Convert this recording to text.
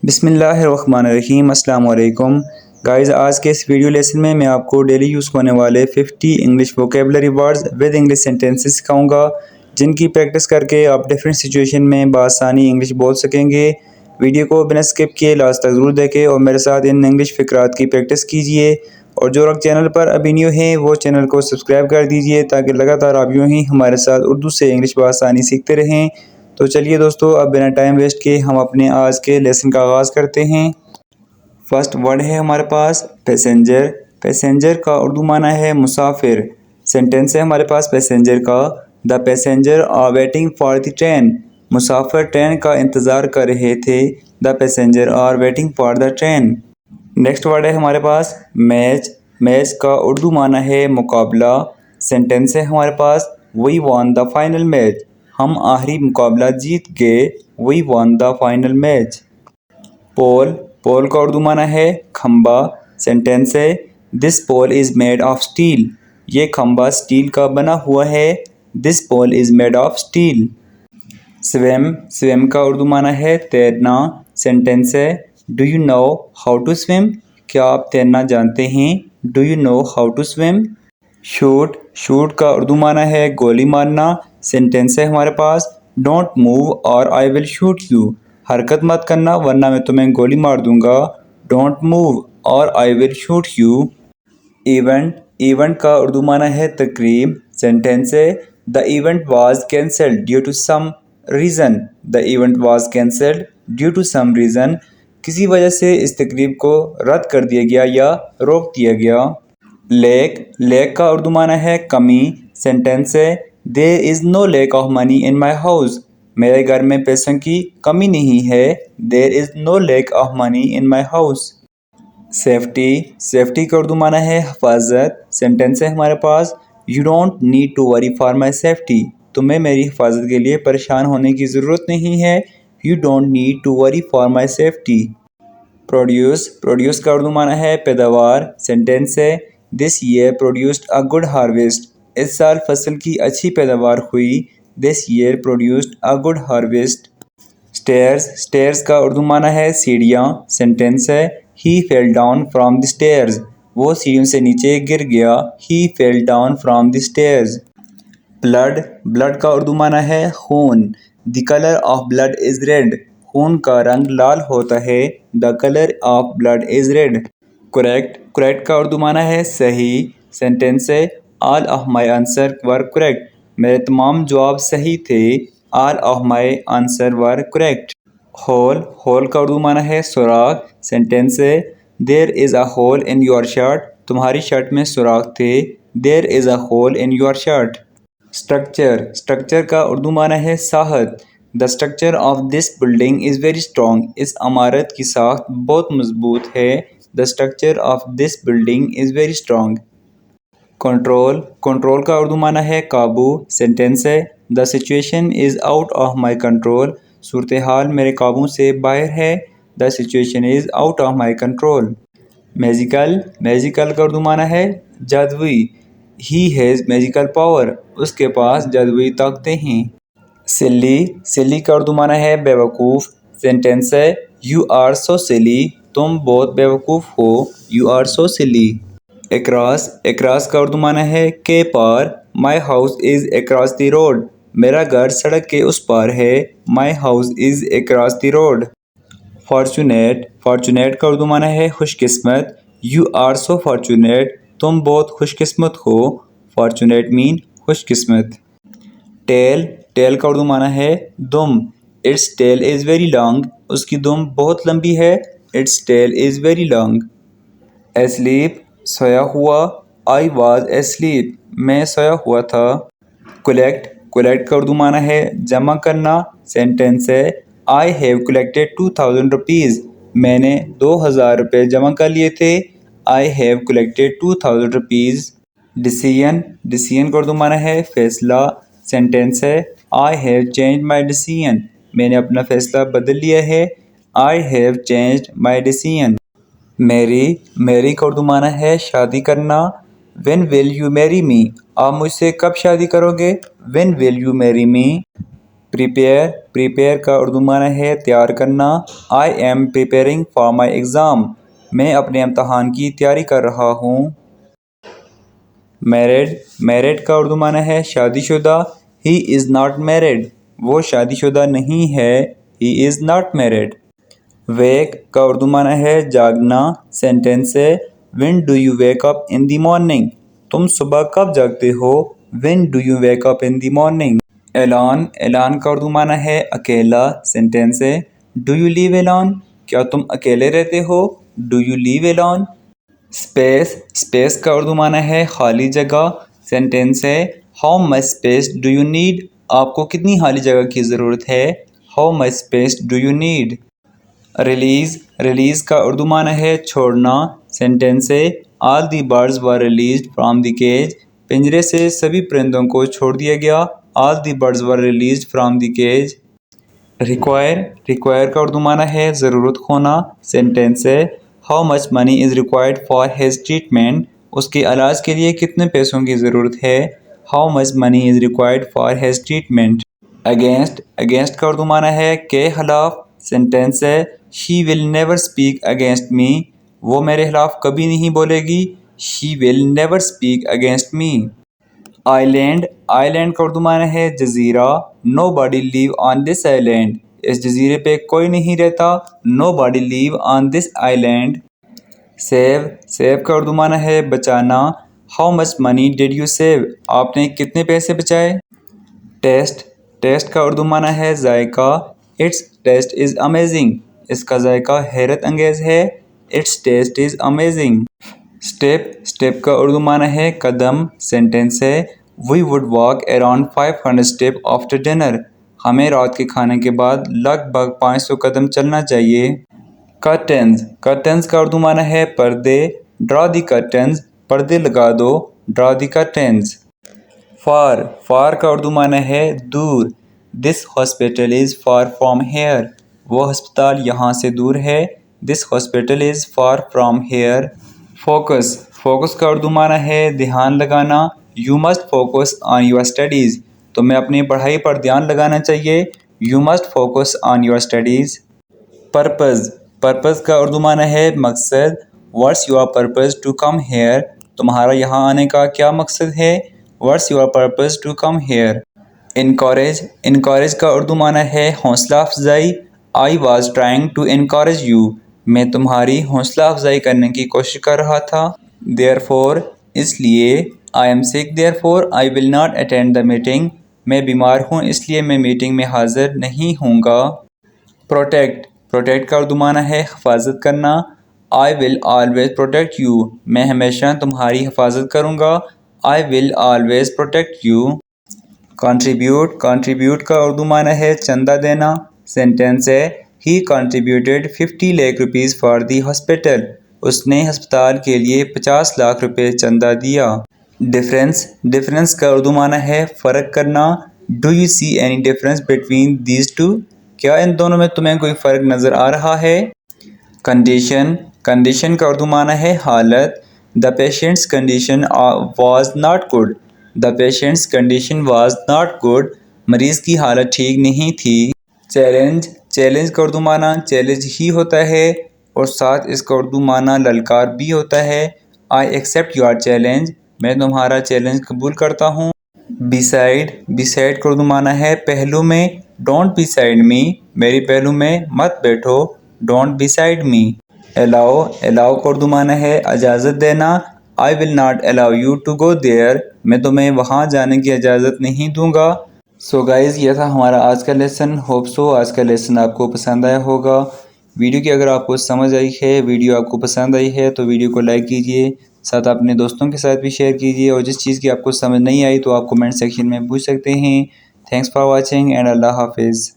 بسم اللہ الرحمن الرحیم۔ السلام علیکم گائز، آج کے اس ویڈیو لیسن میں آپ کو ڈیلی یوز ہونے والے 50 English vocabulary words with English sentences سکھاؤں گا، جن کی پریکٹس کر کے آپ ڈیفرنٹ سچویشن میں بآسانی انگلش بول سکیں گے۔ ویڈیو کو بنا اسکپ کیے لاسٹ تک ضرور دیکھیں اور میرے ساتھ ان انگلش فقرات کی پریکٹس کیجیے، اور جو لوگ چینل پر ابھی نیو ہیں وہ چینل کو سبسکرائب کر دیجیے تاکہ لگاتار آپ یوں ہی ہمارے ساتھ اردو سے انگلش بآسانی سیکھتے رہیں۔ تو چلیے دوستو، اب بنا ٹائم ویسٹ کے ہم اپنے آج کے لیسن کا آغاز کرتے ہیں۔ فرسٹ ورڈ ہے ہمارے پاس پیسنجر۔ پیسنجر کا اردو معنی ہے مسافر۔ سینٹینس ہے ہمارے پاس پیسنجر کا، the passenger are waiting for the train. مسافر ٹرین کا انتظار کر رہے تھے، the passenger are waiting for the train. Next word ہے ہمارے پاس میچ۔ میچ کا اردو معنی ہے مقابلہ۔ سینٹینس ہے ہمارے پاس وی وان دا فائنل میچ۔ ہم آخری مقابلہ جیت گئے، وی وان دا فائنل میچ۔ پول۔ پول کا اردو معنی ہے کھمبا۔ سینٹینس ہے this pole is made of steel. یہ کھمبا اسٹیل کا بنا ہوا ہے، this pole is made of steel. Swim. Swim کا اردو معنی ہے تیرنا۔ سینٹینس ہے do you know how to swim. کیا آپ تیرنا جانتے ہیں، do you know how to swim. Shoot. Shoot کا اردو معنی ہے گولی مارنا۔ سینٹینس ہے ہمارے پاس ڈونٹ موو اور آئی ول شوٹ یو۔ حرکت مت کرنا ورنہ میں تمہیں گولی مار دوں گا، ڈونٹ موو اور I will shoot you. Event. Event کا اردو معنی ہے تقریب۔ سینٹینس ہے the event was cancelled due to some reason. The event was cancelled due to some reason. کسی وجہ سے اس تقریب کو رد کر دیا گیا یا روک دیا گیا۔ لیک۔ لیک کا اردو معنی ہے کمی۔ سینٹینس ہے there is no lack of money in my house. میرے گھر میں پیسوں کی کمی نہیں ہے، there is no lack of money in my house. Safety. Safety کا اردو معنی ہے حفاظت۔ سینٹینس ہے ہمارے پاس you don't need to worry for my safety. تمہیں میری حفاظت کے لیے پریشان ہونے کی ضرورت نہیں ہے، you don't need to worry for my safety. Produce. Produce کا اردو معنی ہے پیداوار۔ سینٹینس ہے this year produced a good harvest. اس سال فصل کی اچھی پیداوار ہوئی، this year produced a good harvest. Stairs. Stairs کا اردو معنی ہے سیڑھیاں۔ سینٹینس ہے he fell down from the stairs. وہ سیڑھیوں سے نیچے گر گیا، he fell down from the stairs. Blood. Blood کا اردو معنی ہے خون۔ The colour of blood is red. خون کا رنگ لال ہوتا ہے، the colour of blood is red. Correct. Correct کا اردو معنی ہے صحیح۔ سینٹینس ہے all of my answer were correct. میرے تمام جواب صحیح تھے، all of my answer were correct. Hole. Hole کا اردو معنی ہے سوراخ۔ سینٹینس ہے there is a hole in your shirt. تمہاری شرٹ میں سوراخ تھے، دیر is a hole in your shirt. Structure. Structure کا اردو معنی ہے ساخت۔ The structure of this building is very strong. اس عمارت کی ساخت بہت مضبوط ہے، the structure of this building is very strong. Control. Control کا اردو معنی ہے قابو۔ سینٹینس ہے the situation is out of my control. صورتحال میرے قابو سے باہر ہے، the situation is out of my control. Magical. Magical کا اردو معنی ہے جادوئی، ہی ہیز میجیکل پاور۔ اس کے پاس جادوئی طاقتیں ہیں۔ سلی۔ سلی کا اردو معنی ہے بیوقوف۔ سینٹینس ہے یو آر سو سلی۔ تم بہت بیوقوف ہو، یو آر سو سلی۔ اکراس۔ اکراس کا اردو معنی ہے کے پار۔ My house is across the road. میرا گھر سڑک کے اس پار ہے، my house is across the road. Fortunate. Fortunate کا اردو معنی ہے خوش قسمت، یو آر سو فارچونیٹ۔ تم بہت خوش قسمت ہو، فارچونیٹ مین خوش قسمت۔ ٹیل۔ ٹیل کا اردو معنی ہے دم، it's tail is very long. اس کی دم بہت لمبی ہے، it's tail is very long. Asleep. سویا ہوا، آئی واز ایسلیپ۔ میں سویا ہوا تھا۔ کلیکٹ۔ کلیکٹ کا اردو معنی ہے جمع کرنا۔ سینٹینس ہے آئی ہیو کلیکٹڈ 2000 روپیز۔ میں نے 2000 روپے جمع کر لیے تھے، I have collected 2000 rupees. Decision. Decision کا اردو معنی ہے فیصلہ۔ سینٹینس ہے I have changed my decision. میں نے اپنا فیصلہ بدل لیا ہے، I have changed my decision. میری۔ میری کا اردو معنی ہے شادی کرنا۔ وین ول یو میری می۔ آپ مجھ سے کب شادی کرو گے، وین ول یو میری می۔ پریپیئر کا اردو معنی ہے تیار کرنا. I am preparing for my exam. میں اپنے امتحان کی تیاری کر رہا ہوں. میرڈ کا اردو معنی ہے شادی شدہ. He is not married. وہ شادی شدہ نہیں ہے. He is not married. Wake کا اردو معنی ہے جاگنا. سینٹینس ہے when do you wake up in the morning. تم صبح کب جاگتے ہو؟ When do you wake up in the morning. اعلان کا اردو معنی ہے اکیلا. سینٹینس ہے ڈو یو لیو الون. کیا تم اکیلے رہتے ہو؟ Do you live alone. Space کا اردو معنی ہے خالی جگہ. سینٹینس ہے how much space do you need. آپ کو کتنی خالی جگہ کی ضرورت ہے؟ How much space do you need. Release کا اردو معنی ہے چھوڑنا. سینٹینس ہے all the birds were released from the cage. پنجرے سے سبھی پرندوں کو چھوڑ دیا گیا. All the birds were released from the cage. Require کا اردو معنی ہے ضرورت ہونا. سینٹینس ہے how much money is required for his treatment. اس کے علاج کے لیے کتنے پیسوں کی ضرورت ہے؟ How much money is required for his treatment. Against کا اردو معنی ہے کے خلاف. سینٹینس ہے she will never speak against me. وہ میرے خلاف کبھی نہیں بولے گی. She will never speak against me. Island کا اردو معنی ہے جزیرہ. نو باڈی لیو آن دس آئی لینڈ. اس جزیرے پہ کوئی نہیں رہتا. نو باڈی لیو آن دس آئی لینڈ. سیو کا اردو معنی ہے بچانا. How much money did you save. آپ نے کتنے پیسے بچائے؟ ٹیسٹ کا اردو معنی ہے ذائقہ. It's taste is amazing. اس کا ذائقہ حیرت انگیز ہے. It's taste is amazing. Step کا اردو معنی ہے قدم. سینٹینس ہے we would walk around 500 step after dinner. ہمیں رات کے کھانے کے بعد لگ بھگ 500 قدم چلنا چاہیے. کرٹنز کا اردو معنی ہے پردے. ڈرا دی کرٹنز. پردے لگا دو. ڈرا دی کرٹنز. فار کا اردو معنی ہے دور. This hospital is far from here. وہ ہسپتال یہاں سے دور ہے. This hospital is far from here. Focus کا اردو معنی ہے دھیان لگانا. You must focus on your studies. تمہیں اپنی پڑھائی پر دھیان لگانا چاہیے. You must focus on your studies. Purpose کا اردو معنی ہے مقصد. What's your purpose to come here. تمہارا یہاں آنے کا کیا مقصد ہے؟ What's your purpose to come here. Encourage کا اردو معنی ہے حوصلہ افزائی. I was trying to encourage you. میں تمہاری حوصلہ افزائی کرنے کی کوشش کر رہا تھا. دیئرفور اس لیے. I am sick therefore I will not attend the meeting. میں بیمار ہوں اس لیے میں میٹنگ میں حاضر نہیں ہوں گا. پروٹیکٹ کا اردو معنی ہے حفاظت کرنا. I will always protect you. میں ہمیشہ تمہاری حفاظت کروں گا. I will always protect you. Contribute کا اردو معنی ہے چندہ دینا. سینٹینس ہے he contributed 50 lakh rupees for the hospital. اس نے ہسپتال کے لیے 50 لاکھ روپے چندہ دیا. ڈفرینس کا اردو معنی ہے فرق کرنا. Do you see any difference between these two. کیا ان دونوں میں تمہیں کوئی فرق نظر آ رہا ہے؟ کنڈیشن کا اردو معنی ہے حالت. The patients condition was not good. The patients condition was not good. مریض کی حالت ٹھیک نہیں تھی. چیلنج کا اردو معنی چیلنج ہی ہوتا ہے اور ساتھ اس کا اردو معنی للکار بھی ہوتا ہے. I accept your challenge. میں تمہارا چیلنج قبول کرتا ہوں. بیسائڈ کا اردو معنی ہے پہلو میں. ڈونٹ بیسائڈ می. میری پہلو میں مت بیٹھو. ڈونٹ بیسائڈ می. الاؤ کا اردو معنی ہے اجازت دینا. I will not allow you to go there. میں تمہیں وہاں جانے کی اجازت نہیں دوں گا. سو گائز یہ تھا ہمارا آج کا لیسن. ہوپ سو آج کا لیسن آپ کو پسند آیا ہوگا. ویڈیو کی اگر آپ کو سمجھ آئی ہے, ویڈیو آپ کو پسند آئی ہے تو ویڈیو کو لائک کیجیے. ساتھ اپنے دوستوں کے ساتھ بھی شیئر کیجیے. اور جس چیز کی آپ کو سمجھ نہیں آئی تو آپ کمنٹ سیکشن میں پوچھ سکتے ہیں. تھینکس فار واچنگ اینڈ اللہ حافظ.